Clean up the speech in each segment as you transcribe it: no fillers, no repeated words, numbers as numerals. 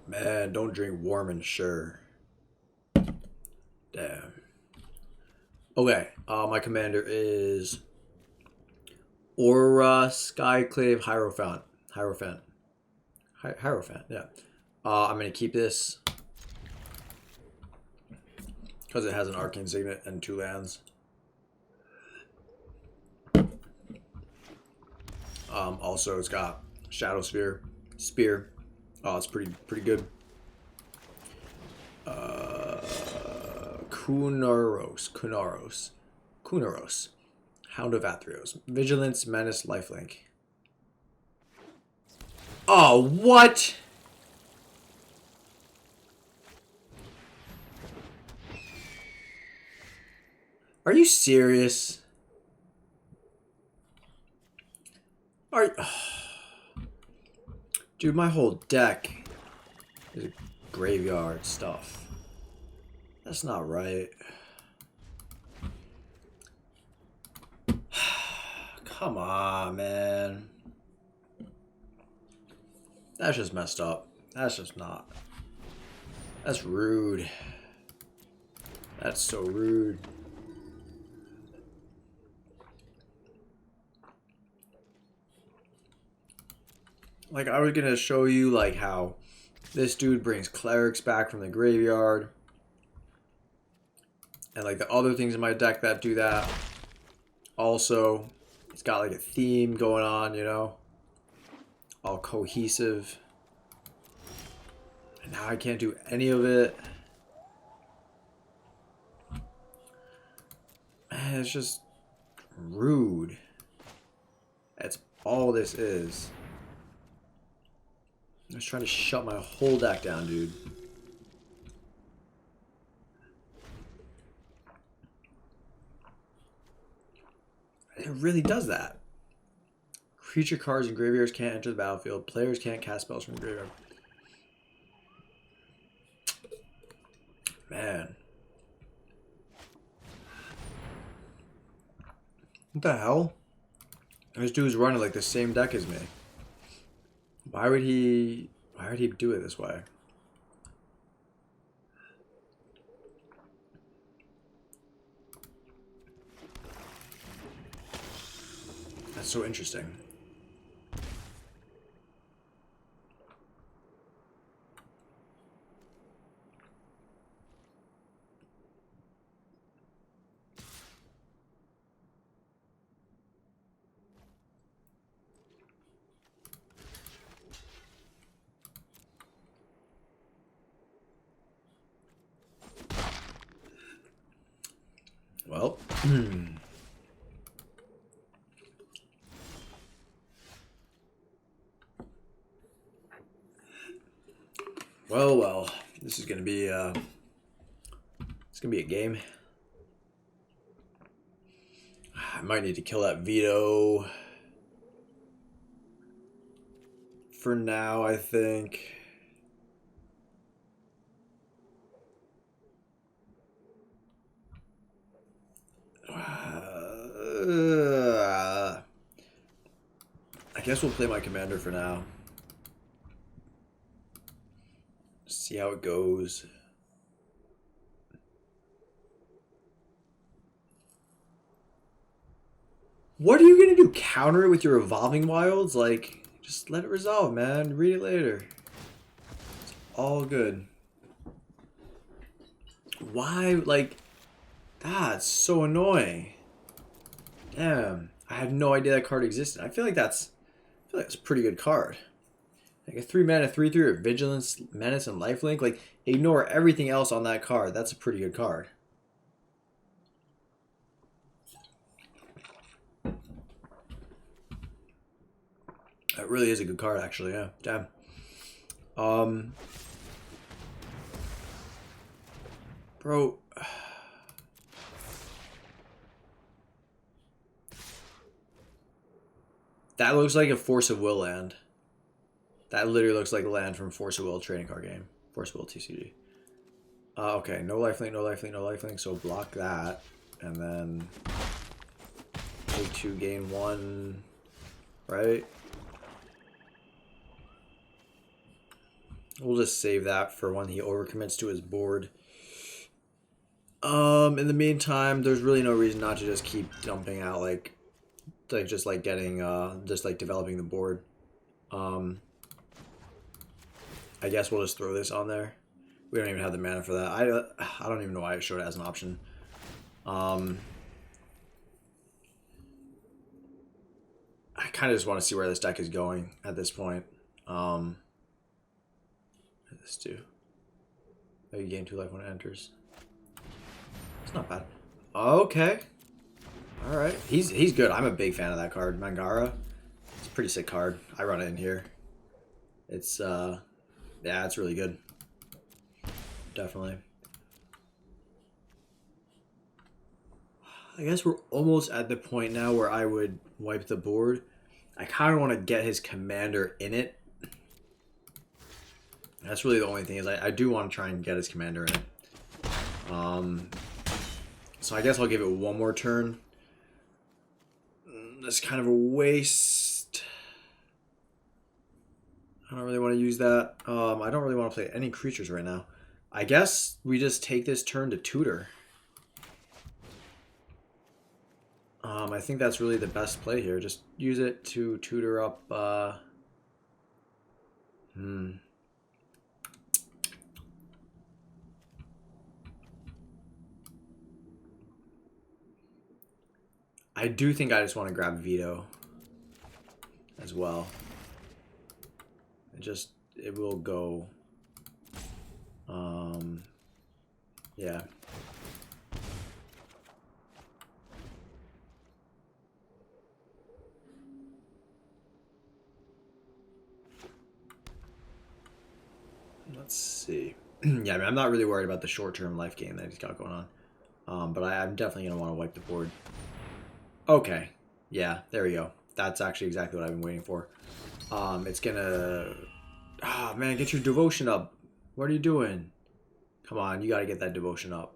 Man, don't drink warm and sure. Damn. Okay, my commander is Orah Skyclave Hierophant, yeah. I'm gonna keep this because it has an arcane signet and 2 lands. Also, it's got Shadow Spear. Oh, it's pretty good. Kunaros. Hound of Athreos. Vigilance, Menace, Lifelink. Oh, what? Are you serious? Dude, my whole deck is graveyard stuff. That's not right. Come on, man. That's just messed up. That's just not. That's rude. That's so rude. Like, I was gonna show you, like, how this dude brings clerics back from the graveyard. And, like, the other things in my deck that do that. Also, it's got, like, a theme going on, you know? All cohesive. And now I can't do any of it. Man, it's just rude. That's all this is. I was trying to shut my whole deck down, dude. It really does that. Creature cards and graveyards can't enter the battlefield. Players can't cast spells from the graveyard. Man. What the hell? This dude's running like the same deck as me. Why would he do it this way? That's so interesting. Well, well, this is gonna be it's gonna be a game. I might need to kill that veto for now, I think. I guess we'll play my commander for now. See how it goes. What are you gonna do? Counter it with your Evolving Wilds? Like, just let it resolve, man. Read it later. It's all good. Why, like, that's so annoying. Damn, I had no idea that card existed. I feel like that's a pretty good card. Like a 3-mana 3/3 with Vigilance, Menace, and Lifelink. Like, ignore everything else on that card. That's a pretty good card. That really is a good card, actually. Yeah, damn. Bro. That looks like a Force of Will land. That literally looks like a land from Force of Will trading card game. Force of Will TCG. Okay, no lifelink, no lifelink, no lifelink. So block that. And then pay 2, gain 1. Right? We'll just save that for when he overcommits to his board. In the meantime, there's really no reason not to just keep dumping out just like getting just like developing the board. I guess we'll just throw this on there. We don't even have the mana for that. I don't even know why I showed it as an option. I kind of just want to see where this deck is going at this point. What does this do? Oh, you gain 2 life when it enters. It's not bad. Okay. All right. He's good. I'm a big fan of that card, Mangara. It's a pretty sick card. I run it in here. It's yeah, it's really good. Definitely. I guess we're almost at the point now where I would wipe the board. I kind of want to get his commander in it. That's really the only thing is I do want to try and get his commander in it. So I guess I'll give it one more turn. That's kind of a waste. I don't really want to use that. I don't really want to play any creatures right now. I guess we just take this turn to tutor. I think that's really the best play here. Just use it to tutor up. I do think I just want to grab Veto as well. It will go. Yeah. Let's see. Yeah, I mean, I'm not really worried about the short-term life gain that he's got going on. But I'm definitely going to want to wipe the board. Okay. Yeah, there we go. That's actually exactly what I've been waiting for. It's going to... Ah, man, get your devotion up. What are you doing? Come on, you got to get that devotion up.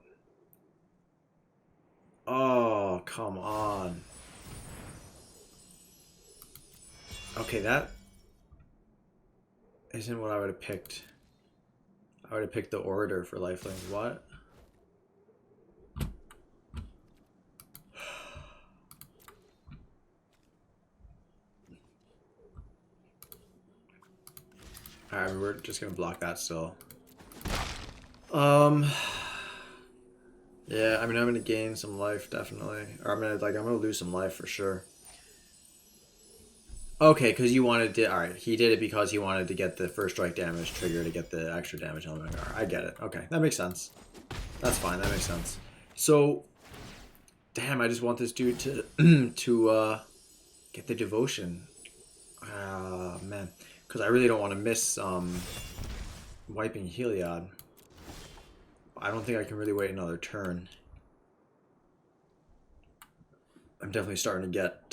Oh, come on. Okay, that isn't what I would have picked. I would have picked the Orator for lifelink. What? Alright, we're just gonna block that still. Yeah, I mean I'm gonna gain some life definitely. Or I'm gonna lose some life for sure. Okay, because you wanted to... Alright, he did it because he wanted to get the first strike damage trigger to get the extra damage on the Vanguard. I get it. Okay, that makes sense. That's fine, that makes sense. So... Damn, I just want this dude to get the devotion. Ah, man. Because I really don't want to miss wiping Heliod. I don't think I can really wait another turn. I'm definitely starting to get...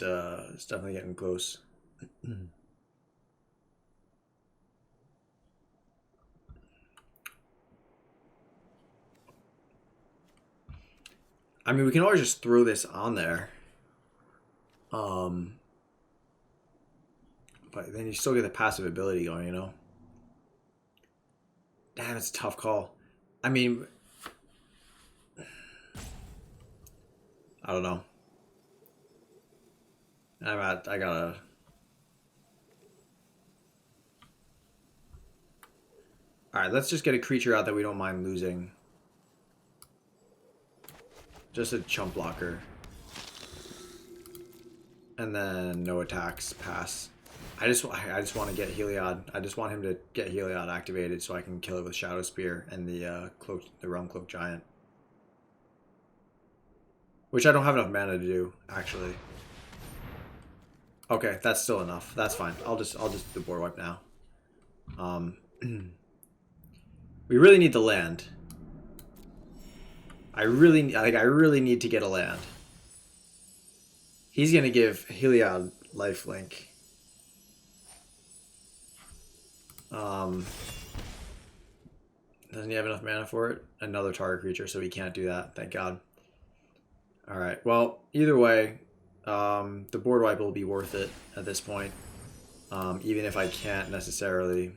it's definitely getting close. I mean, we can always just throw this on there. But then you still get the passive ability going, you know? Damn, it's a tough call. I mean... I don't know. I gotta... Alright, let's just get a creature out that we don't mind losing. Just a chump blocker. And then no attacks, pass. I just want to get Heliod. I just want him to get Heliod activated so I can kill it with Shadow Spear and the Realm Cloak Giant. Which I don't have enough mana to do, actually. Okay, that's still enough. That's fine. I'll just do the board wipe now. We really need the land. I really need to get a land. He's gonna give Heliod lifelink. Doesn't he have enough mana for it? Another target creature, so he can't do that. Thank God. All right. Well, either way, the board wipe will be worth it at this point, even if I can't necessarily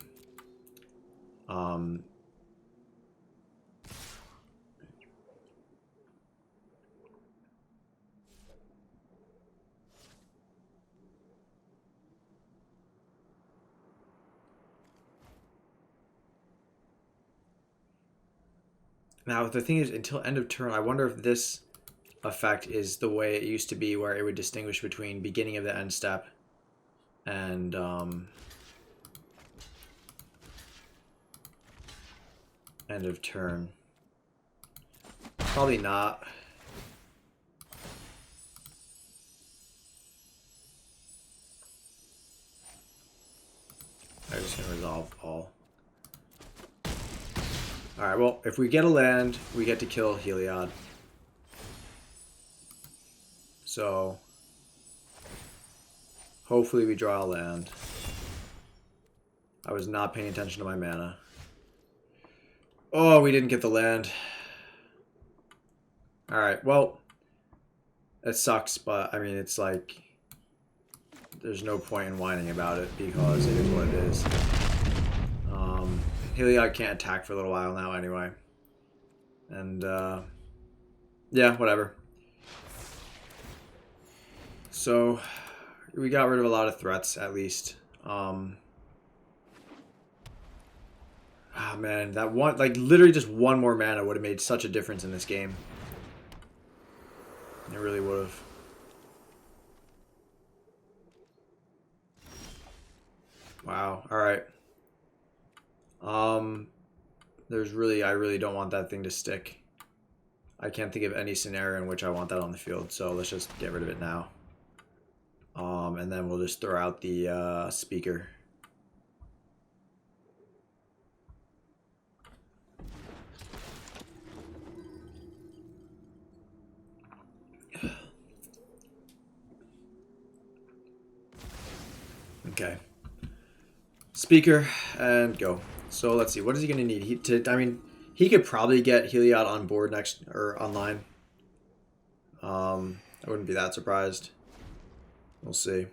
Now, the thing is, until end of turn, I wonder if this effect is the way it used to be, where it would distinguish between beginning of the end step and end of turn. Probably not. I'm just gonna resolve all. Alright, well, if we get a land, we get to kill Heliod. So, hopefully we draw a land. I was not paying attention to my mana. Oh, we didn't get the land. Alright, well, it sucks, but I mean, it's like, there's no point in whining about it because it is what it is. Heliod can't attack for a little while now anyway. And, yeah, whatever. So, we got rid of a lot of threats, at least. Ah, man, that one, like, literally just one more mana would have made such a difference in this game. It really would have. Wow, alright. I really don't want that thing to stick. I can't think of any scenario in which I want that on the field, so let's just get rid of it now. And then we'll just throw out the speaker. Okay. Speaker and go. So let's see. What is he going to need? I mean, he could probably get Heliod on board next or online. I wouldn't be that surprised. We'll see.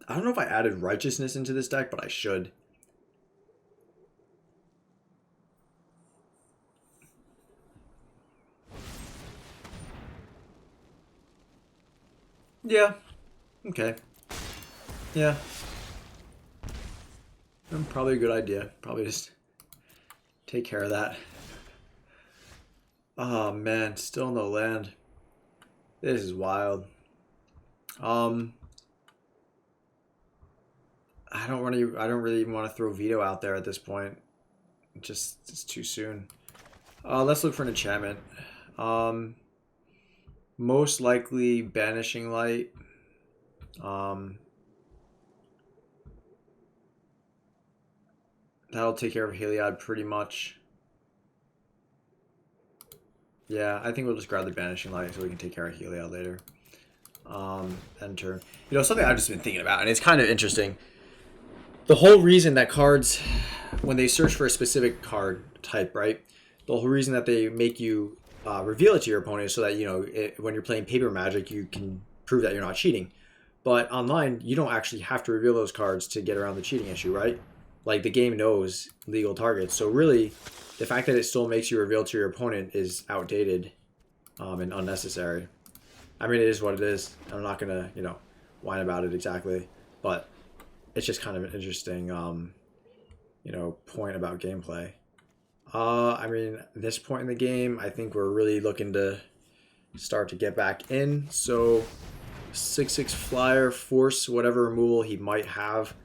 I don't know if I added Righteousness into this deck, but I should. Yeah. Okay. Yeah. Probably a good idea. Probably just take care of that. Oh man, still no land. This is wild. I don't really even want to throw Veto out there at this point. It's too soon. Let's look for an enchantment. Most likely Banishing Light. That'll take care of Heliod pretty much. Yeah, I think we'll just grab the Banishing Light so we can take care of Heliod later. End turn. You know, something I've just been thinking about, and it's kind of interesting. The whole reason that cards, when they search for a specific card type, right? The whole reason that they make you reveal it to your opponent is so that, you know, when you're playing paper Magic, you can prove that you're not cheating. But online, you don't actually have to reveal those cards to get around the cheating issue, right? Like, the game knows legal targets. So really, the fact that it still makes you reveal to your opponent is outdated and unnecessary. I mean, it is what it is. I'm not going to, you know, whine about it exactly. But it's just kind of an interesting, you know, point about gameplay. I mean, at this point in the game, I think we're really looking to start to get back in. So, 6/6 flyer, force whatever removal he might have.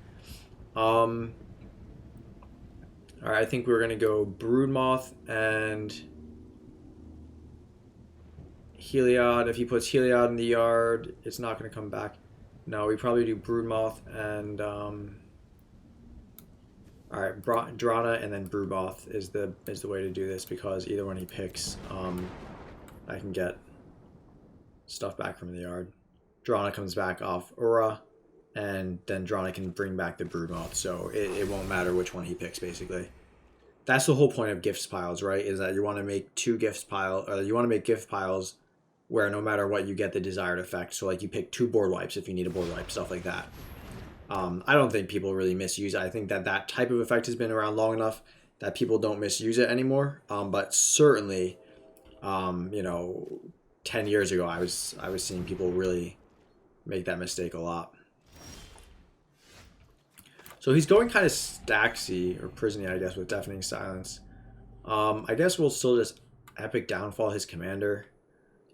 Alright, I think we're going to go Broodmoth and Heliod. If he puts Heliod in the yard, it's not going to come back. No, we probably do Broodmoth and... Alright, Drana and then Broodmoth is the way to do this, because either one he picks, I can get stuff back from the yard. Drana comes back off Orah, and then Drana can bring back the Broodmoth, so it won't matter which one he picks, basically. That's the whole point of gifts piles, right? Is that you want to make two gifts pile, or you want to make gift piles where no matter what you get the desired effect. So like you pick 2 board wipes if you need a board wipe, stuff like that. I don't think people really misuse it. I think that that type of effect has been around long enough that people don't misuse it anymore. But certainly, you know, 10 years ago, I was seeing people really make that mistake a lot. So he's going kind of stacksy or prisony, I guess, with Deafening Silence. I guess we'll still just Epic Downfall his commander,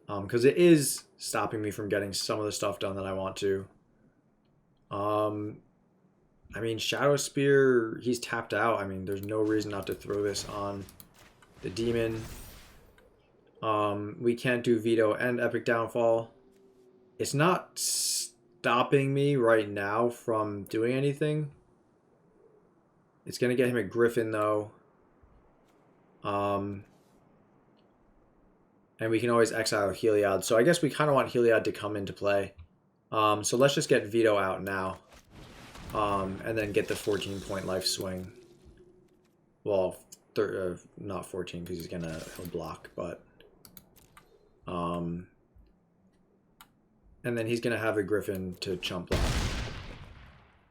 because it is stopping me from getting some of the stuff done that I want to. I mean, Shadow Spear, he's tapped out. I mean, there's no reason not to throw this on the demon. We can't do Veto and Epic Downfall. It's not stopping me right now from doing anything. It's going to get him a Griffin, though. And we can always exile Heliod. So I guess we kind of want Heliod to come into play. So let's just get Veto out now. And then get the 14-point life swing. Well, not 14 because he'll block, but... and then he's going to have a Griffin to chump block.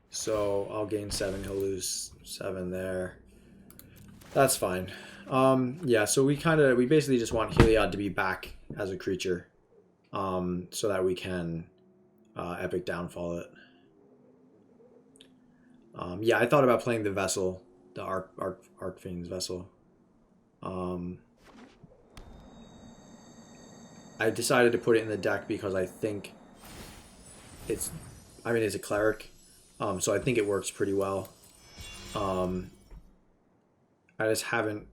So I'll gain 7, he'll lose 7 there. That's fine. Yeah, so we basically just want Heliod to be back as a creature. So that we can Epic Downfall it. Yeah, I thought about playing the Vessel, the Archfiend's Vessel. I decided to put it in the deck because I think it's a cleric, so I think it works pretty well. I just haven't,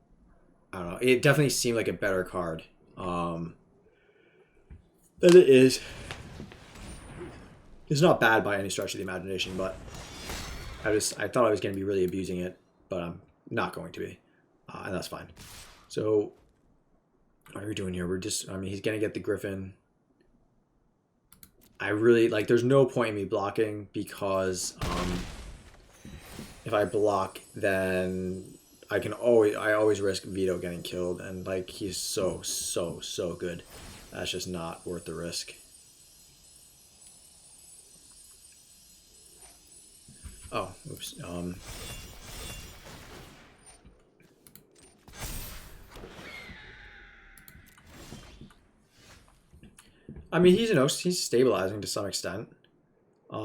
I don't know, it definitely seemed like a better card than it is. It's not bad by any stretch of the imagination, but I thought I was going to be really abusing it, but I'm not going to be, and that's fine. So what are we doing here? He's going to get the Griffin. I really, there's no point in me blocking because if I block, then I always risk Veto getting killed, and he's so good. That's just not worth the risk. Oh, oops. I mean, he's stabilizing to some extent. I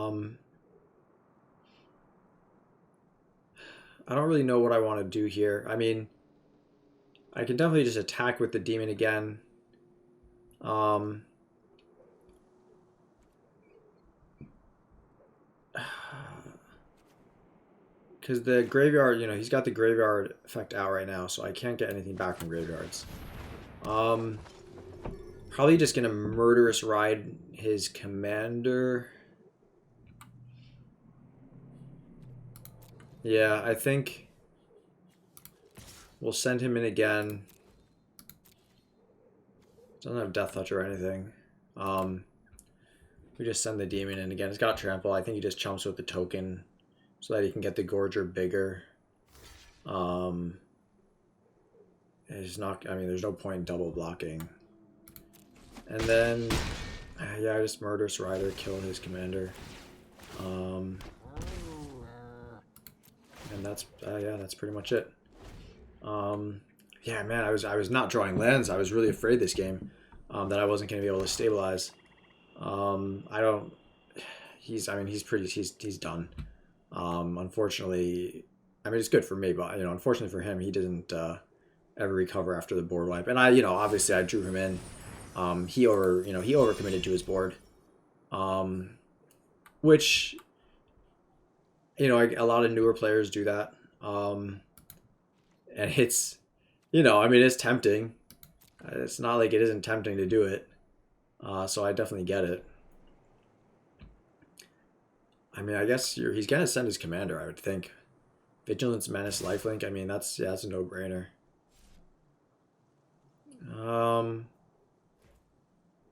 don't really know what I want to do here. I mean, I can definitely just attack with the demon again. Because the graveyard, he's got the graveyard effect out right now, so I can't get anything back from graveyards. Probably just going to Murderous Ride his commander. Yeah, I think we'll send him in again. Doesn't have Death Touch or anything. We just send the demon in again. It's got Trample. I think he just chumps with the token so that he can get the Gorger bigger. It's not, there's no point in double blocking. And then, yeah, I just Murderous Rider, kill his commander. And that's, yeah, that's pretty much it. Yeah, man, I was not drawing lands. I was really afraid this game that I wasn't going to be able to stabilize. He's done. Unfortunately, it's good for me, but, unfortunately for him, he didn't ever recover after the board wipe. And obviously I drew him in. He overcommitted to his board, which, a lot of newer players do that. And it's, it's tempting. It's not like it isn't tempting to do it. So I definitely get it. I guess he's going to send his commander, I would think. Vigilance, Menace, Lifelink. That's a no-brainer.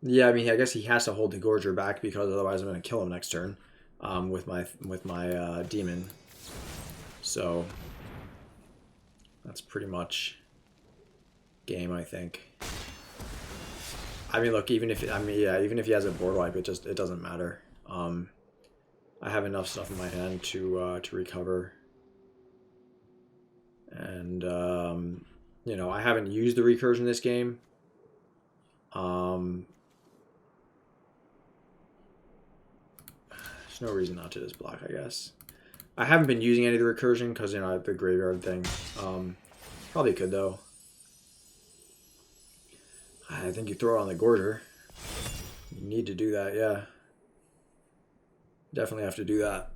Yeah, I guess he has to hold the Gorger back because otherwise I'm going to kill him next turn with my demon. So that's pretty much game, I think. Look, even if he has a board wipe, it doesn't matter. I have enough stuff in my hand to recover. And, you know, I haven't used the recursion this game. There's no reason not to just block, I guess. I haven't been using any of the recursion because, you know, I have the graveyard thing. Probably could, though. I think you throw it on the Gorger. You need to do that, yeah. Definitely have to do that.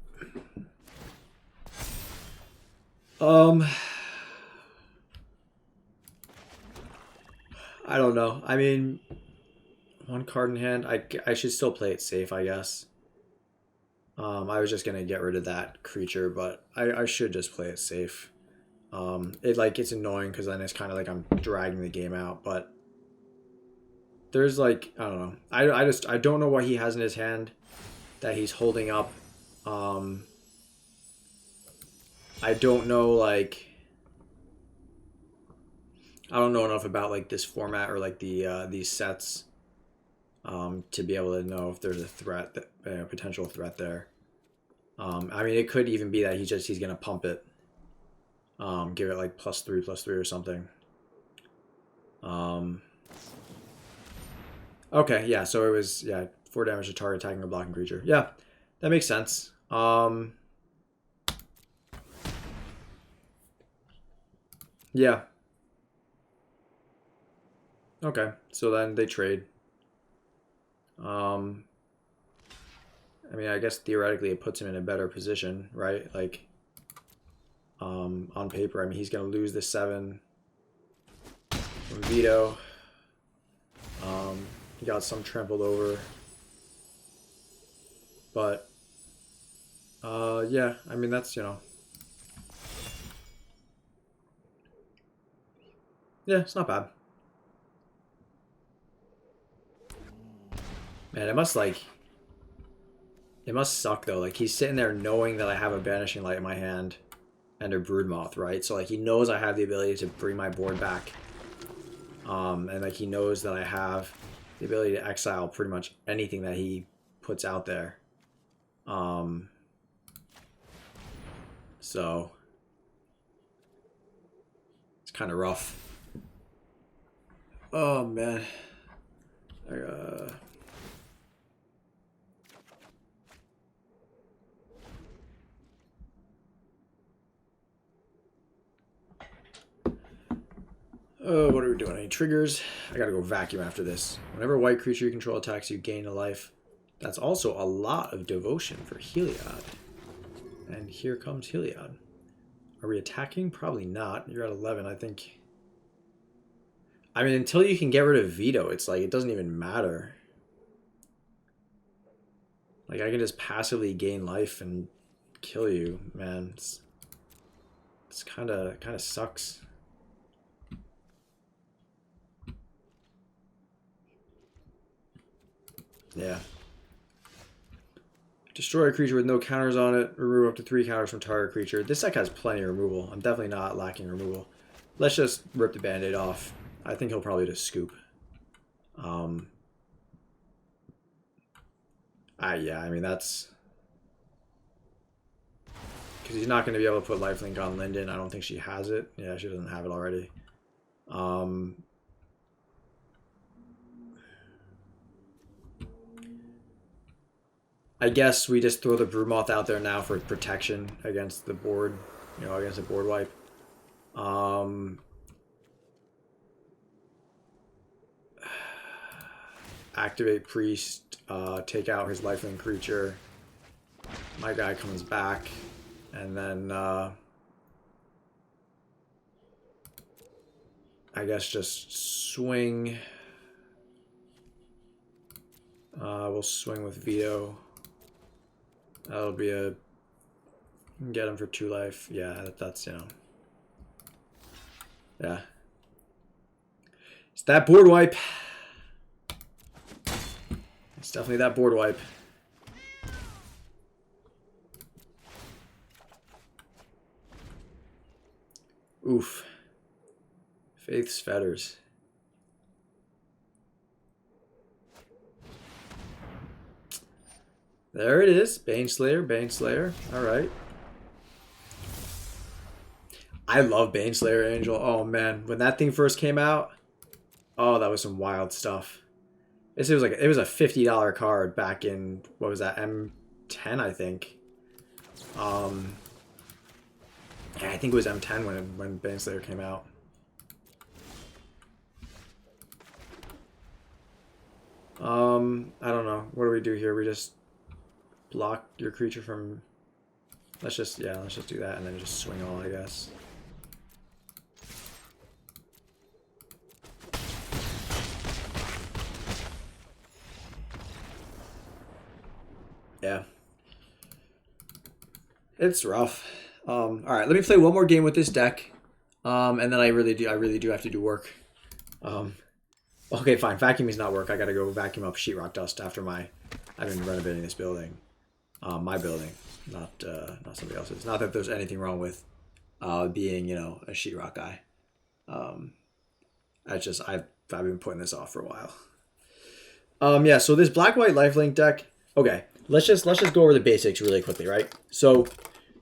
I don't know. I mean, one card in hand. I should still play it safe, I guess. I was just gonna get rid of that creature, but I should just play it safe. It's annoying because then it's kind of like I'm dragging the game out, but there's like, I don't know. I don't know what he has in his hand that he's holding up. I don't know, like, I don't know enough about like this format or like these sets to be able to know if there's a threat, potential threat there. I mean, it could even be that he's gonna pump it, give it like +3/+3 or something. Okay, yeah. So it was 4 damage to target attacking or blocking creature. Yeah, that makes sense. Yeah. Okay, so then they trade. I mean, I guess theoretically it puts him in a better position, right? Like, on paper, I mean, he's going to lose the 7 from Veto. He got some trampled over. But, yeah, I mean, that's, you know. Yeah, it's not bad. Man, it must suck, though. Like, he's sitting there knowing that I have a Banishing Light in my hand and a Broodmoth, right? So, like, he knows I have the ability to bring my board back. And, like, he knows that I have the ability to exile pretty much anything that he puts out there. So, it's kind of rough. Oh, man. What are we doing? Any triggers? I gotta go vacuum after this. Whenever a white creature you control attacks, you gain a life. That's also a lot of devotion for Heliod. And here comes Heliod. Are we attacking? Probably not. You're at 11, I think. I mean, until you can get rid of Veto, it's like, it doesn't even matter. Like, I can just passively gain life and kill you, man. It's kind of sucks. Yeah. Destroy a creature with no counters on it. Remove up to 3 counters from target creature. This deck has plenty of removal. I'm definitely not lacking removal. Let's just rip the band-aid off. I think he'll probably just scoop. Yeah, I mean, that's... Because he's not going to be able to put lifelink on Linden. I don't think she has it. Yeah, she doesn't have it already. I guess we just throw the Broodmoth out there now for protection against the board, you know, against a board wipe. Activate Priest, take out his lifelink creature. My guy comes back, and then I guess just swing. We'll swing with Veto. That'll be a... Get him for 2 life. Yeah, that's, you know... Yeah. It's that board wipe. It's definitely that board wipe. Oof. Faith's Fetters. There it is. Baneslayer, Baneslayer. Alright. I love Baneslayer Angel. Oh man, when that thing first came out, oh, that was some wild stuff. It was a $50 card back in, what was that, M10, I think. Yeah, I think it was M10 when Baneslayer came out. I don't know. What do we do here? We just block your creature from... let's just do that and then just swing all, I guess. Yeah. It's rough. All right, let me play one more game with this deck. And then I really do have to do work. Okay, fine. Vacuuming's not work. I gotta go vacuum up sheetrock dust after I've been renovating this building. My building, not somebody else's. Not that there's anything wrong with being, a sheetrock guy. I've been putting this off for a while. Yeah, so this black-white lifelink deck, okay, let's just go over the basics really quickly, right? So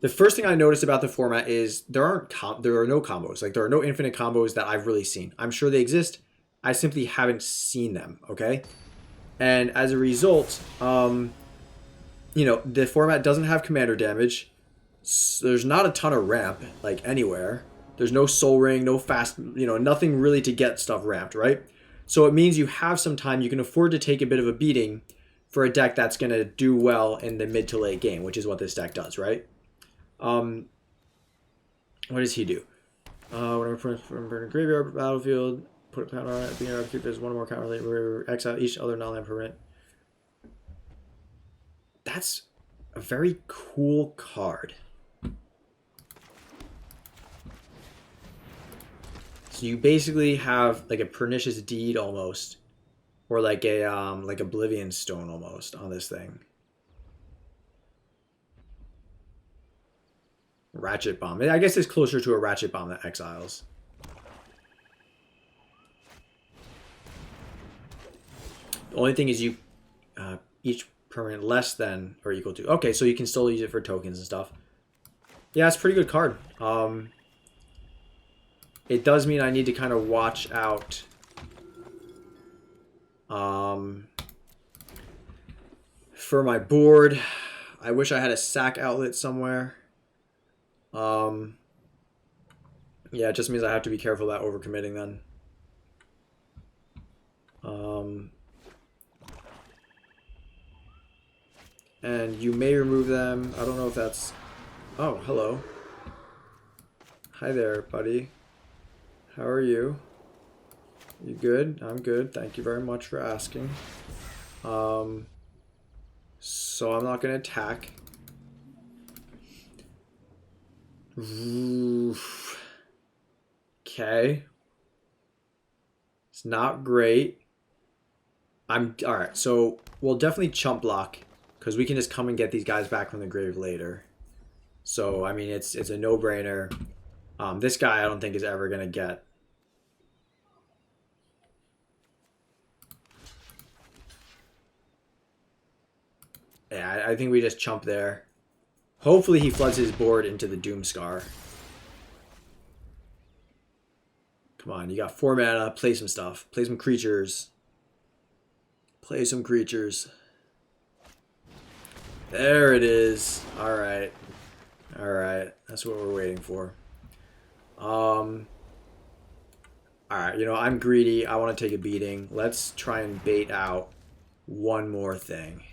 the first thing I noticed about the format is there are no combos. Like, there are no infinite combos that I've really seen. I'm sure they exist. I simply haven't seen them, okay? And as a result, the format doesn't have commander damage. So there's not a ton of ramp, like, anywhere. There's no soul ring, no fast, nothing really to get stuff ramped, right? So it means you have some time. You can afford to take a bit of a beating for a deck that's going to do well in the mid to late game, which is what this deck does, right? What does he do? Whenever put from burning graveyard battlefield, put a pound on it, being able to keep there's one more counter later, exile each other non-land permanent. That's a very cool card. So you basically have like a pernicious deed almost, or like a like Oblivion Stone almost on this thing. Ratchet Bomb. I guess it's closer to a Ratchet Bomb that exiles. The only thing is you each permanent less than or equal to. Okay, so you can still use it for tokens and stuff. Yeah, it's a pretty good card. It does mean I need to kind of watch out. For my board, I wish I had a sack outlet somewhere. Yeah, it just means I have to be careful about overcommitting then. And you may remove them. I don't know if that's... Oh, hello. Hi there, buddy. How are you? You good? I'm good. Thank you very much for asking. So I'm not going to attack. Oof. Okay. It's not great. Alright, so we'll definitely chump block, because we can just come and get these guys back from the grave later. So, I mean, it's a no-brainer. This guy I don't think is ever going to get. Yeah, I think we just chump there. Hopefully he floods his board into the Doomscar. Come on, you got 4 mana. Play some stuff. Play some creatures. Play some creatures. There it is. Alright. Alright. That's what we're waiting for. Alright, I'm greedy. I want to take a beating. Let's try and bait out one more thing.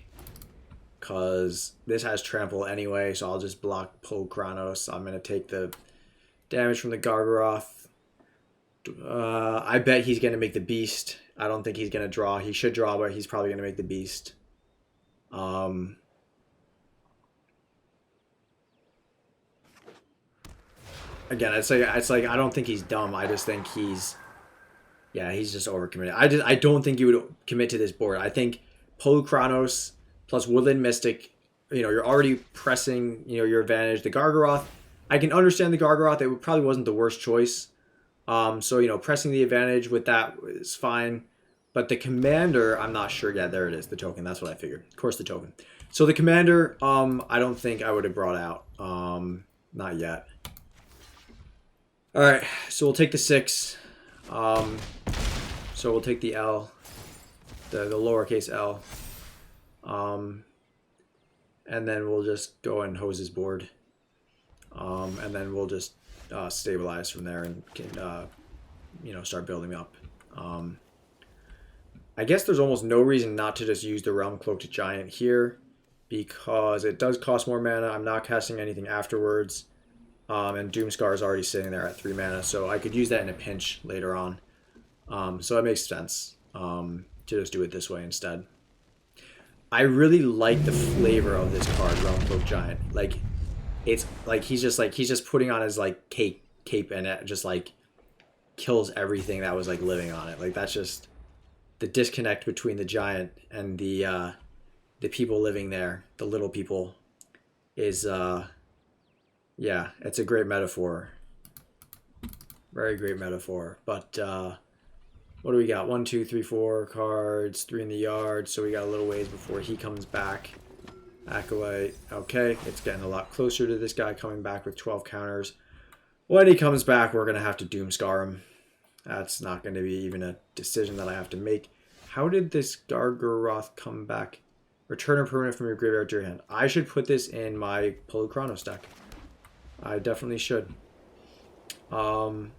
Because this has trample anyway, so I'll just block Polukranos. I'm going to take the damage from the Gargaroth. I bet he's going to make the beast. I don't think he's going to draw. He should draw, but he's probably going to make the beast. Again, it's like I don't think he's dumb. I just think he's just overcommitted. I don't think you would commit to this board. I think Polukranos plus Woodland Mystic, you're already pressing, your advantage. The Gargaroth, I can understand the Gargaroth. It probably wasn't the worst choice. So, pressing the advantage with that is fine. But the commander, I'm not sure. Yeah, there it is, the token. That's what I figured. Of course, the token. So the commander, I don't think I would have brought out. Not yet. All right, so we'll take the 6. So we'll take the L, the lowercase L. And then we'll just go and hose his board. And then we'll just stabilize from there and can, you know, start building up. I guess there's almost no reason not to just use the Realm Cloaked Giant here, because it does cost more mana. I'm not casting anything afterwards. And Doomscar is already sitting there at 3 mana, so I could use that in a pinch later on. So it makes sense to just do it this way instead. I really like the flavor of this card, Realm Cloaked Giant. Like, it's like he's just putting on his like cape and it just like kills everything that was like living on it. Like, that's just the disconnect between the giant and the people living there, the little people, is yeah, it's a great metaphor. Very great metaphor. But what do we got? 1, 2, 3, 4 cards, 3 in the yard, so we got a little ways before he comes back. Acolyte. Okay, it's getting a lot closer to this guy coming back with 12 counters. When he comes back, we're going to have to Doomscar him. That's not going to be even a decision that I have to make. How did this Gargaroth come back? Return a permanent from your graveyard to your hand. I should put this in my Polukranos deck. I definitely should. I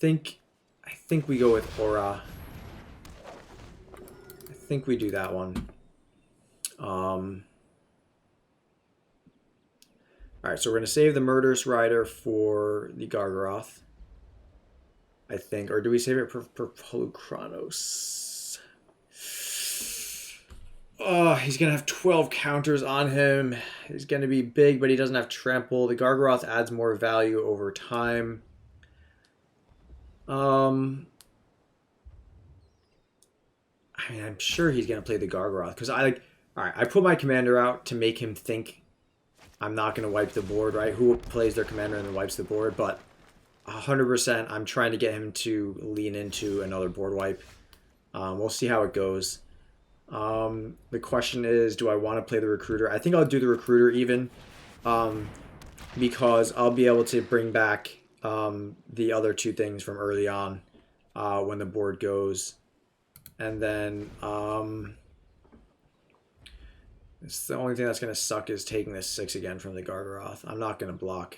think we go with Orah. I think we do that one. Alright, so we're going to save the Murderous Rider for the Gargaroth, I think. Or do we save it for Polukranos? Oh, he's going to have 12 counters on him. He's going to be big, but he doesn't have Trample. The Gargaroth adds more value over time. I mean, I'm sure he's going to play the Gargaroth. Because alright, I put my commander out to make him think I'm not going to wipe the board, right? Who plays their commander and then wipes the board? But 100%, I'm trying to get him to lean into another board wipe. We'll see how it goes. The question is, do I want to play the Recruiter? I think I'll do the Recruiter even, because I'll be able to bring back the other 2 things from early on when the board goes. And then it's the only thing that's going to suck is taking this 6 again from the Gargaroth. I'm not going to block.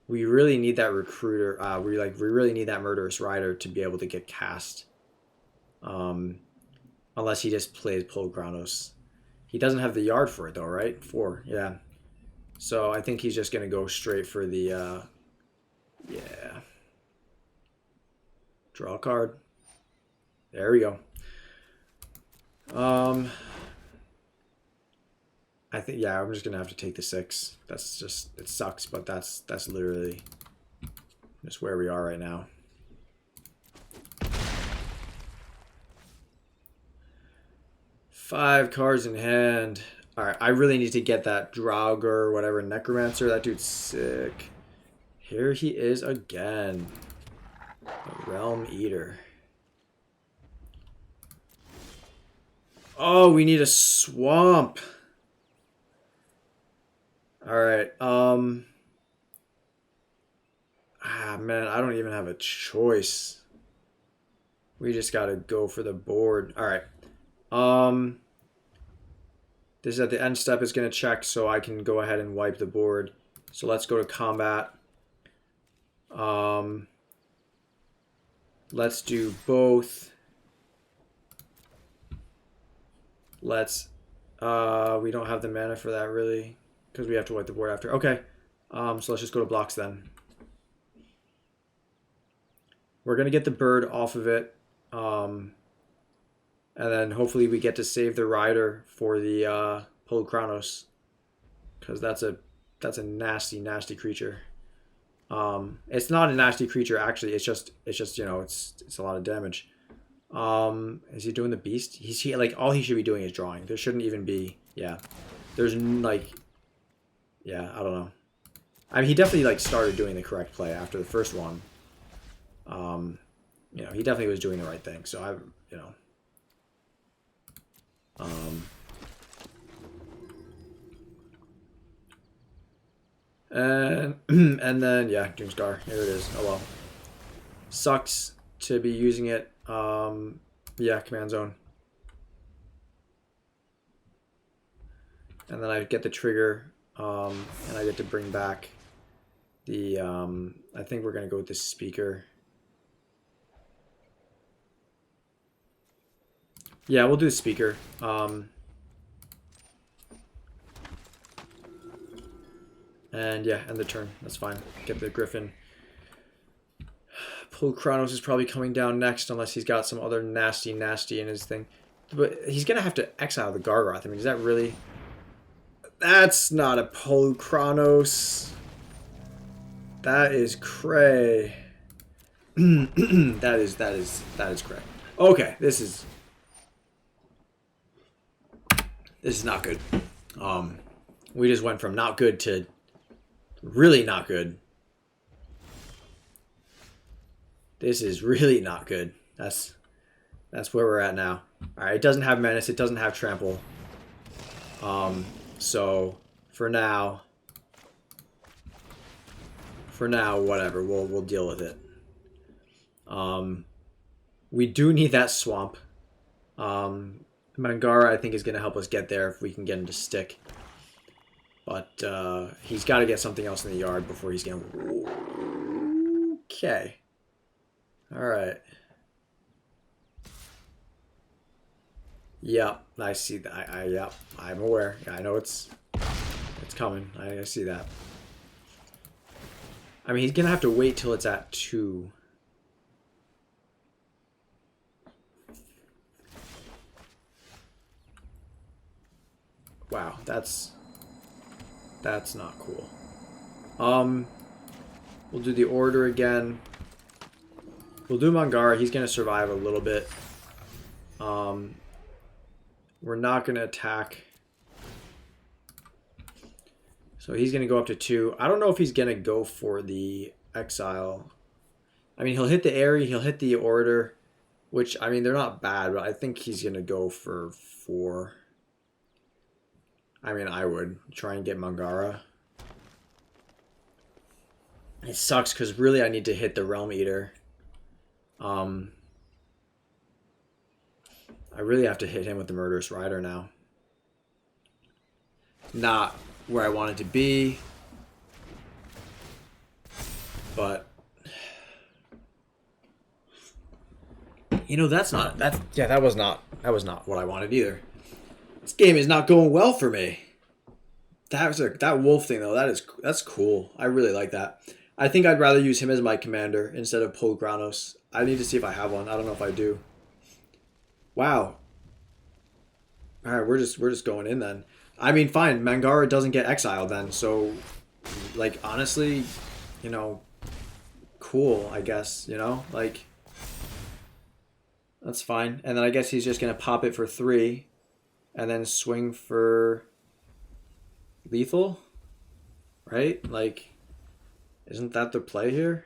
We really need that Recruiter. We really need that Murderous Rider to be able to get cast. Unless he just plays Polukranos. He doesn't have the yard for it though, right? 4, yeah. So I think he's just going to go straight for the, yeah. Draw a card. There we go. I think, yeah, I'm just going to have to take the 6. That's just, it sucks, but that's literally just where we are right now. Five cards in hand. Alright, I really need to get that Draugr or whatever, Necromancer. That dude's sick. Here he is again. The Realm Eater. Oh, we need a swamp. Alright, man, I don't even have a choice. We just gotta go for the board. Alright. This is at the end step. It's going to check so I can go ahead and wipe the board. So let's go to combat. Let's do both. Let's, we don't have the mana for that really, because we have to wipe the board after. Okay. So let's just go to blocks then. We're going to get the bird off of it. And then hopefully we get to save the rider for the Polukranos, because that's a nasty, nasty creature. It's not a nasty creature actually. It's just you know, it's a lot of damage. Is he doing the beast? He like all he should be doing is drawing. There shouldn't even be, yeah. There's like, yeah, I don't know. I mean, he definitely like started doing the correct play after the first one. You know, he definitely was doing the right thing. So you know, And then yeah, Doomstar. Here it is. Oh well. Sucks to be using it. Yeah, command zone. And then I get the trigger, and I get to bring back the. I think we're gonna go with the speaker. Yeah, we'll do the speaker. And yeah, end the turn. That's fine. Get the Griffin. Pull Kronos is probably coming down next, unless he's got some other nasty in his thing. But he's gonna have to exile the Gargoth. I mean, is that really? That's not a Polu Kronos. That is cray. that is cray. Okay, this is not good. We just went from not good to really not good. This is really not good. That's where we're at now. All right, it doesn't have menace. It doesn't have trample. So for now, whatever. We'll deal with it. We do need that swamp. Mangara, I think, is going to help us get there if we can get him to stick. But he's got to get something else in the yard before he's going to... Okay. All right. Yep, I see that. Yep, I'm aware. I know it's coming. I see that. I mean, he's going to have to wait till it's at 2. Wow, that's not cool. We'll do the order again. We'll do Mangara. He's going to survive a little bit. We're not going to attack. So he's going to go up to 2. I don't know if he's going to go for the exile. I mean, he'll hit the Airy, he'll hit the order, which, I mean, they're not bad, but I think he's going to go for 4. I mean, I would try and get Mangara. It sucks because really I need to hit the Realm Eater. I really have to hit him with the Murderous Rider now. Not where I want it to be, but you know, that was not what I wanted either. This game is not going well for me. That wolf thing though, that's cool. I really like that. I think I'd rather use him as my commander instead of Polu Kronos. I need to see if I have one. I don't know if I do. Wow. All right, we're just going in then. I mean, fine. Mangara doesn't get exiled then, so like honestly, you know, cool. I guess, you know, like that's fine. And then I guess he's just gonna pop it for 3, and then swing for lethal, right? Like, isn't that the play here?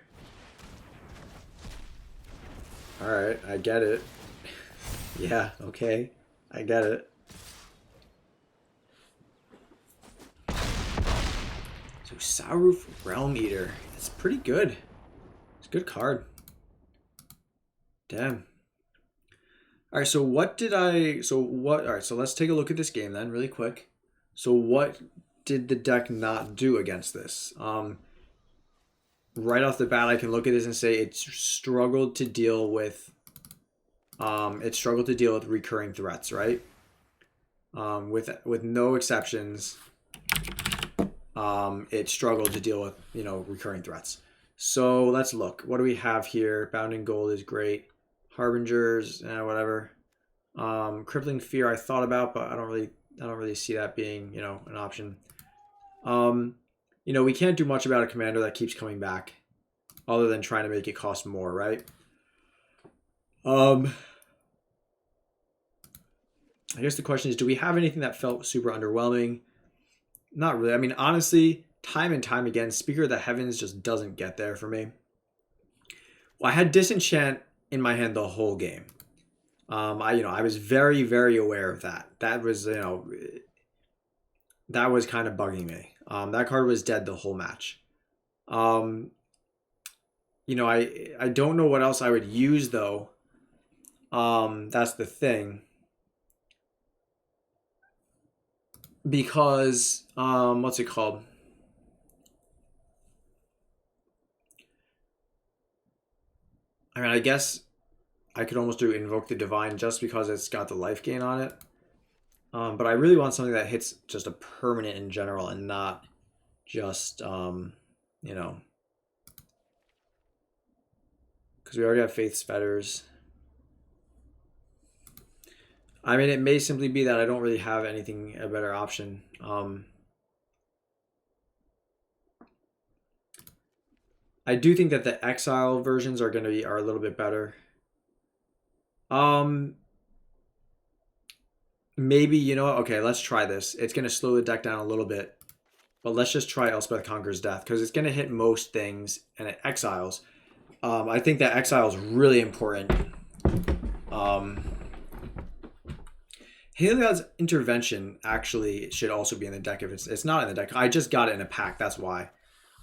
All right, I get it. Yeah, okay. I get it. So Sauruf Realm Eater. It's pretty good. It's a good card. Damn. Alright, so what did I... Alright, so let's take a look at this game then, really quick. So what did the deck not do against this? Right off the bat, I can look at this and say it struggled to deal with... recurring threats, right? With no exceptions, it struggled to deal with, you know, recurring threats. So let's look. What do we have here? Bounding Gold is great. Harbingers, whatever. Crippling Fear I thought about, but I don't really see that being, you know, an option. You know, we can't do much about a commander that keeps coming back, other than trying to make it cost more, right? I guess the question is, do we have anything that felt super underwhelming? Not really. I mean, honestly, time and time again, Speaker of the Heavens just doesn't get there for me. Well, I had Disenchant in my hand the whole game. I was very, very aware of that. That was, that was kind of bugging me. That card was dead the whole match. I don't know what else I would use though. That's the thing. Because what's it called? I mean, I guess I could almost do Invoke the Divine just because it's got the life gain on it. But I really want something that hits just a permanent in general and not just, because we already have Faith's Fetters. I mean, it may simply be that I don't really have anything, a better option. I do think that the Exile versions are are a little bit better. Maybe, you know what? Okay, let's try this. It's going to slow the deck down a little bit. But let's just try Elspeth Conquers Death because it's going to hit most things and it exiles. I think that exile is really important. Heliod's Intervention actually should also be in the deck if it's not in the deck. I just got it in a pack. That's why.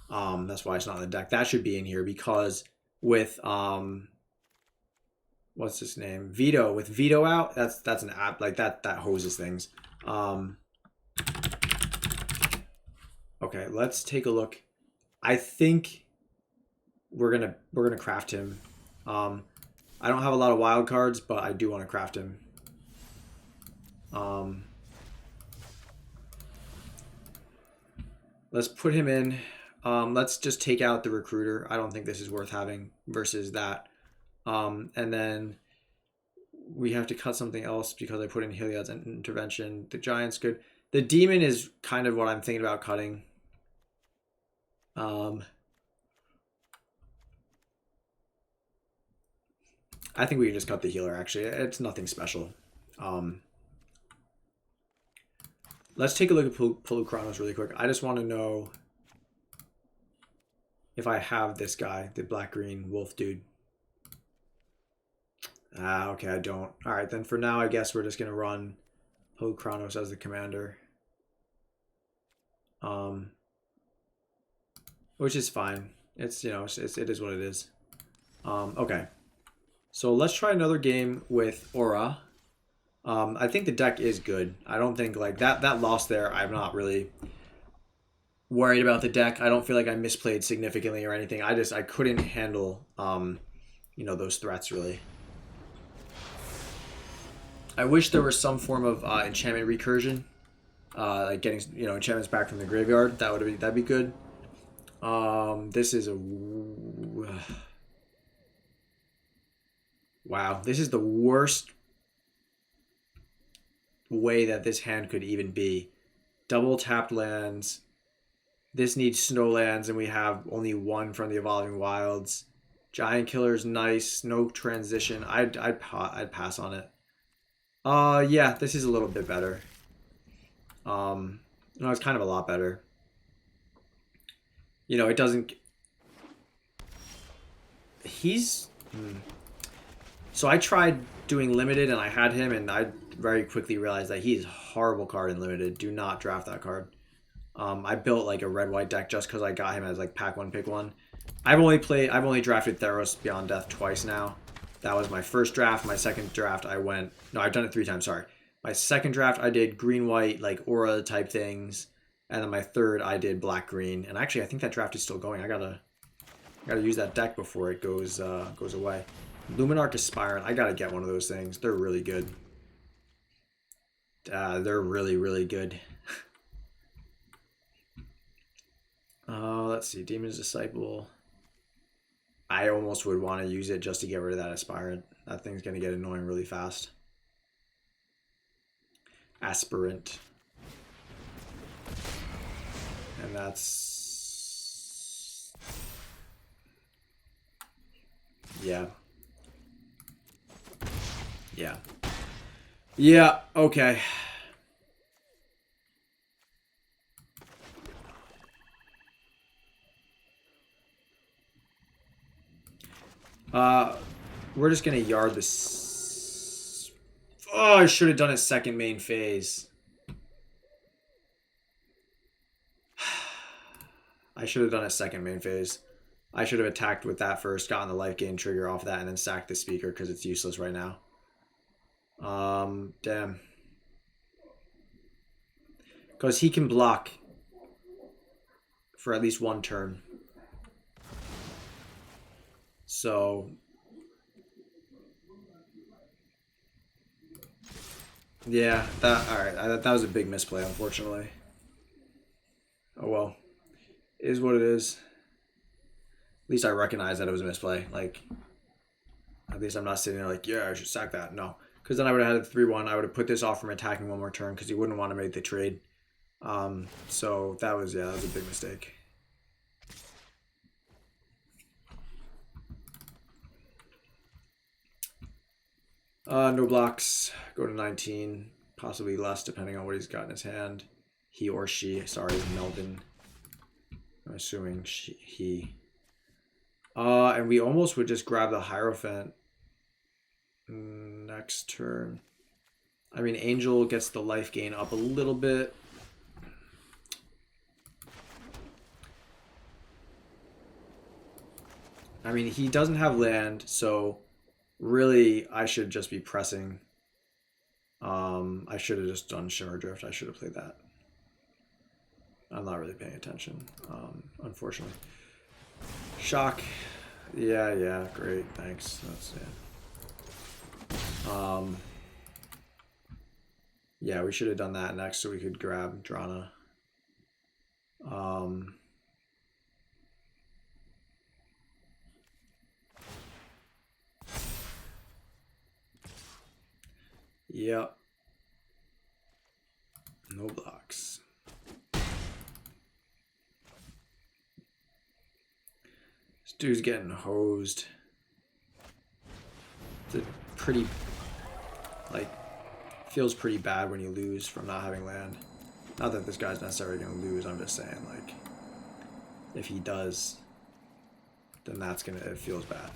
That's why it's not in the deck. That should be in here because with what's his name? Veto. With Veto out, that's an app like that hoses things. Okay, let's take a look. I think we're gonna craft him. I don't have a lot of wild cards, but I do want to craft him. Let's put him in. Let's just take out the recruiter. I don't think this is worth having versus that. And then we have to cut something else because I put in Heliod's Intervention. The Giant's good. The Demon is kind of what I'm thinking about cutting. I think we can just cut the healer, actually. It's nothing special. Let's take a look at Polukranos really quick. I just want to know if I have this guy, the black-green wolf dude. Okay, I don't. All right, then for now, I guess we're just going to run Polukranos as the commander. Which is fine. It's, it is what it is. Okay. So let's try another game with Orah. I think the deck is good. I don't think like that loss there, I'm not really worried about the deck. I don't feel like I misplayed significantly or anything. I couldn't handle those threats really. I wish there was some form of enchantment recursion. Like getting enchantments back from the graveyard. That'd be good. This is a wow. This is the worst way that this hand could even be. Double tapped lands. This needs snow lands, and we have only one from the Evolving Wilds. Giant Killer's nice. No transition. I'd pass on it. Yeah, this is a little bit better. No, it's kind of a lot better. It doesn't. He's. So I tried doing limited, and I had him, and I very quickly realized that he's a horrible card in limited. Do not draft that card. I built like a red-white deck just because I got him as like pack one, pick one. I've only drafted Theros Beyond Death twice now. That was my first draft. My second draft, I've done it 3 times. Sorry. My second draft, I did green-white, like Orah type things, and then my third, I did black-green. And actually, I think that draft is still going. I gotta use that deck before it goes away. Luminarch Aspirant. I gotta get one of those things. They're really good. They're really, really good. Let's see. Demon's Disciple. I almost would want to use it just to get rid of that Aspirant. That thing's going to get annoying really fast. Aspirant. And that's... Yeah. Yeah. Yeah, okay. We're just gonna yard this. Oh, I should have done his second main phase. I should have done a second main phase. I should have attacked with that first, gotten the life gain trigger off that, and then sacked the speaker because it's useless right now. Damn. Because he can block for at least one turn. So... yeah, alright, that was a big misplay, unfortunately. Oh well. It is what it is. At least I recognize that it was a misplay. Like, at least I'm not sitting there like, yeah, I should sack that. No. Because then I would have had a 3-1. I would have put this off from attacking one more turn because he wouldn't want to make the trade. So that was a big mistake. No blocks. Go to 19. Possibly less depending on what he's got in his hand. He or she. Sorry, Melvin. I'm assuming he. And we almost would just grab the Hierophant next turn. I mean, Angel gets the life gain up a little bit. I mean, he doesn't have land, so really I should just be pressing. I should have just done Shimmer Drift. I should have played that. I'm not really paying attention, unfortunately. Shock. Yeah, great, thanks. That's, yeah. Yeah, we should have done that next so we could grab Drana. Yep. No blocks. This dude's getting hosed. It's a pretty, like, feels pretty bad when you lose from not having land. Not that this guy's necessarily going to lose, I'm just saying, like, if he does, then it feels bad.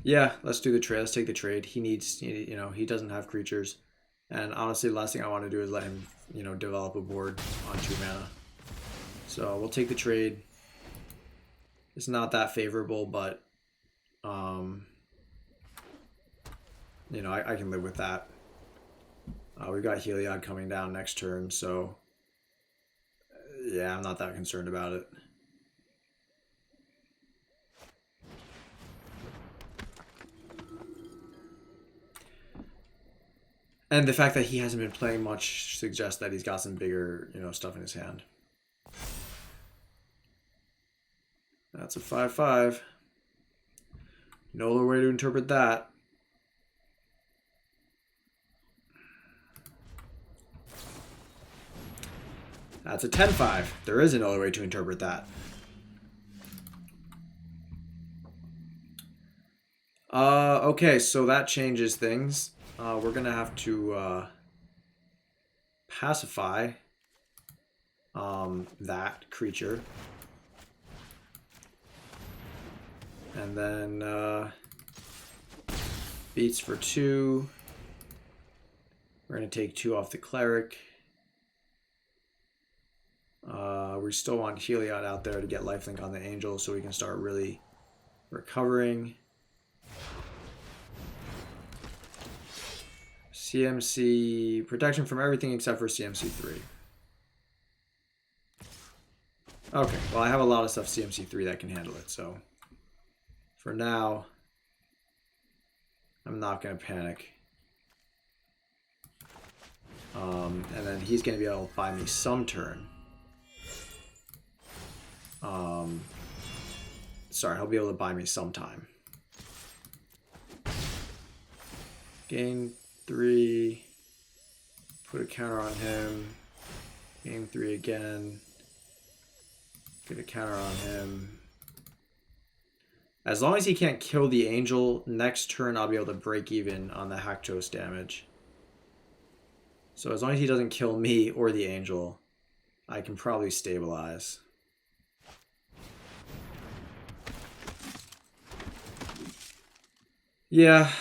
Yeah, let's do the trade. Let's take the trade. He needs, he doesn't have creatures. And honestly, the last thing I want to do is let him, develop a board on 2 mana. So we'll take the trade. It's not that favorable, but, I can live with that. We've got Heliod coming down next turn, so yeah, I'm not that concerned about it. And the fact that he hasn't been playing much suggests that he's got some bigger, stuff in his hand. That's a 5/5. No other way to interpret that. That's a 10/5. There is another way to interpret that. Okay, so that changes things. We're gonna have to pacify that creature. And then beats for 2. We're gonna take 2 off the cleric. We still want Heliod out there to get lifelink on the angel so we can start really recovering. CMC, protection from everything except for CMC 3. Okay, well I have a lot of stuff CMC 3 that can handle it, so for now, I'm not going to panic. And then he's going to be able to buy me some turn. Sorry, he'll be able to buy me some time. Gain 3. Put a counter on him. Gain 3 again. Get a counter on him. As long as he can't kill the angel, next turn I'll be able to break even on the Haktos damage. So as long as he doesn't kill me or the angel, I can probably stabilize. Yeah.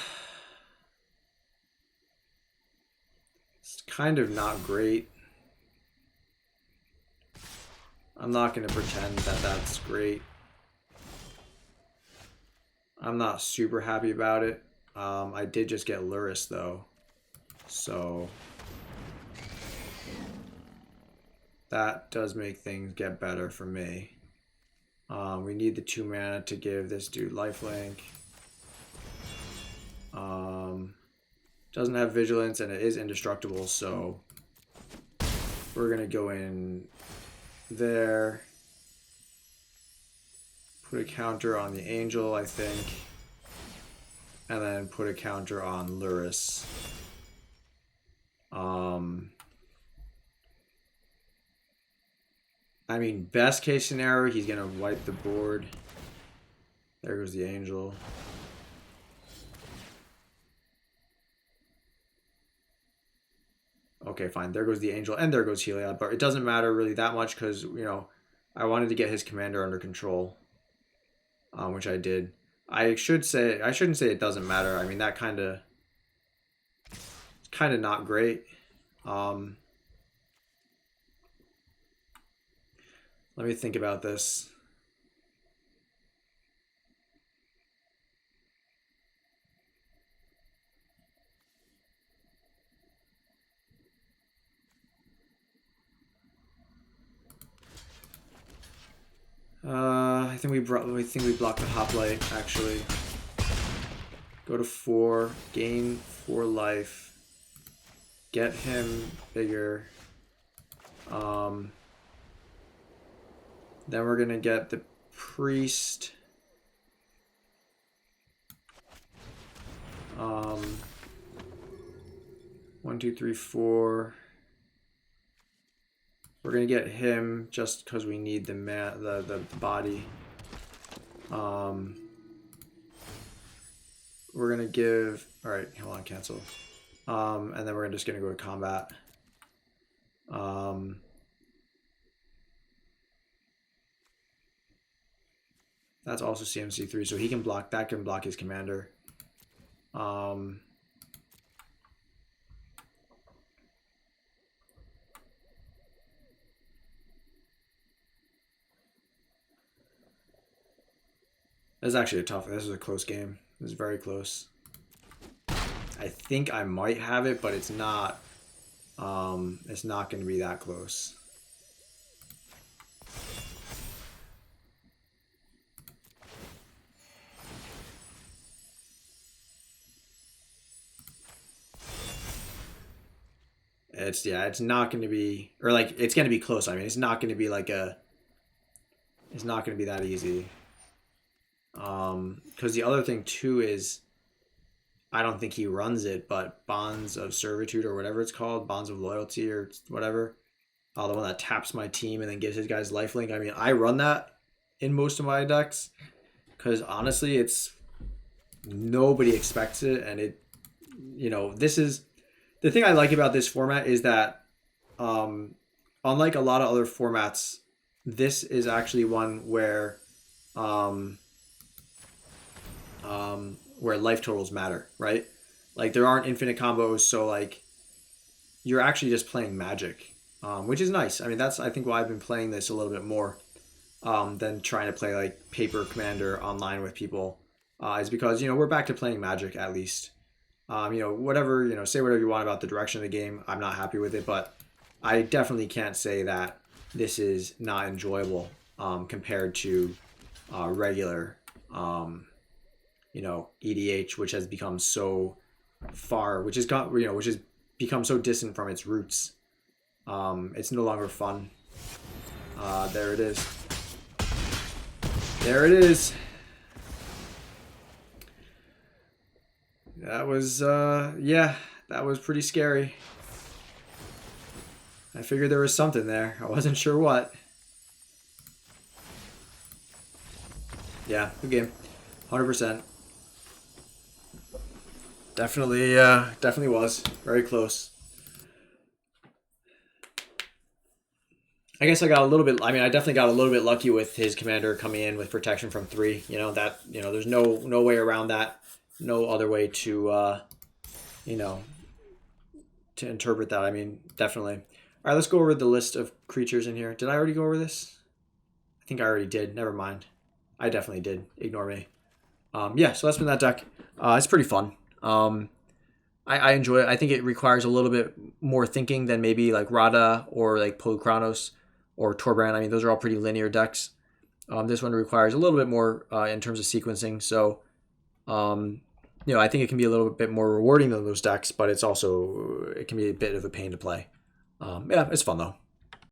It's kind of not great. I'm not going to pretend that that's great. I'm not super happy about it. I did just get Luris though. So that does make things get better for me. We need the 2 mana to give this dude lifelink. Doesn't have vigilance and it is indestructible, so we're gonna go in there. Put a counter on the angel, I think. And then put a counter on Luris. I mean, best case scenario, he's gonna wipe the board. There goes the angel. Okay, fine. There goes the angel, and there goes Heliod. But it doesn't matter really that much because, you know, I wanted to get his commander under control, which I did. I shouldn't say it doesn't matter. I mean, that kind of not great. Let me think about this. I think we blocked the hoplite actually. Go to 4, gain 4 life, get him bigger. Then we're gonna get the priest. 1, 2, 3, 4. We're gonna get him just because we need the body. We're gonna give. All right, hold on, cancel. And then we're just gonna go to combat. That's also CMC3, so he can block. That can block his commander. This is actually this is a close game. This is very close. I think I might have it, but it's not. It's not going to be that close. It's not going to be, or like it's going to be close. I mean, it's not going to be like it's not going to be that easy. Because the other thing too is, I don't think he runs it, but Bonds of Servitude or whatever it's called, Bonds of Loyalty or whatever, the one that taps my team and then gives his guys lifelink. I mean, I run that in most of my decks because honestly, nobody expects it, and it, you know, this is the thing I like about this format is that, unlike a lot of other formats, this is actually one where life totals matter, right? Like there aren't infinite combos, so like you're actually just playing Magic, which is nice. I mean, that's I think why I've been playing this a little bit more than trying to play like paper Commander online with people, is because, you know, we're back to playing Magic at least. You know, whatever, you know, say whatever you want about the direction of the game. I'm not happy with it, but I definitely can't say that this is not enjoyable compared to regular, you know, EDH, which has become so far, which has become so distant from its roots. It's no longer fun. There it is. There it is. That was, yeah, that was pretty scary. I figured there was something there. I wasn't sure what. Yeah, good game. 100%. Definitely, definitely was. Very close. I guess I got a little bit. I mean, I definitely got a little bit lucky with his commander coming in with protection from 3. You know that. You know, there's no way around that. No other way to, you know, to interpret that. I mean, definitely. All right, let's go over the list of creatures in here. Did I already go over this? I think I already did. Never mind. I definitely did. Ignore me. Yeah, so that's been that deck. It's pretty fun. I enjoy it. I think it requires a little bit more thinking than maybe like Rada or like Polukranos or Torbrand. I mean, those are all pretty linear decks. This one requires a little bit more in terms of sequencing. So, you know, I think it can be a little bit more rewarding than those decks, but it can be a bit of a pain to play. Yeah, it's fun though.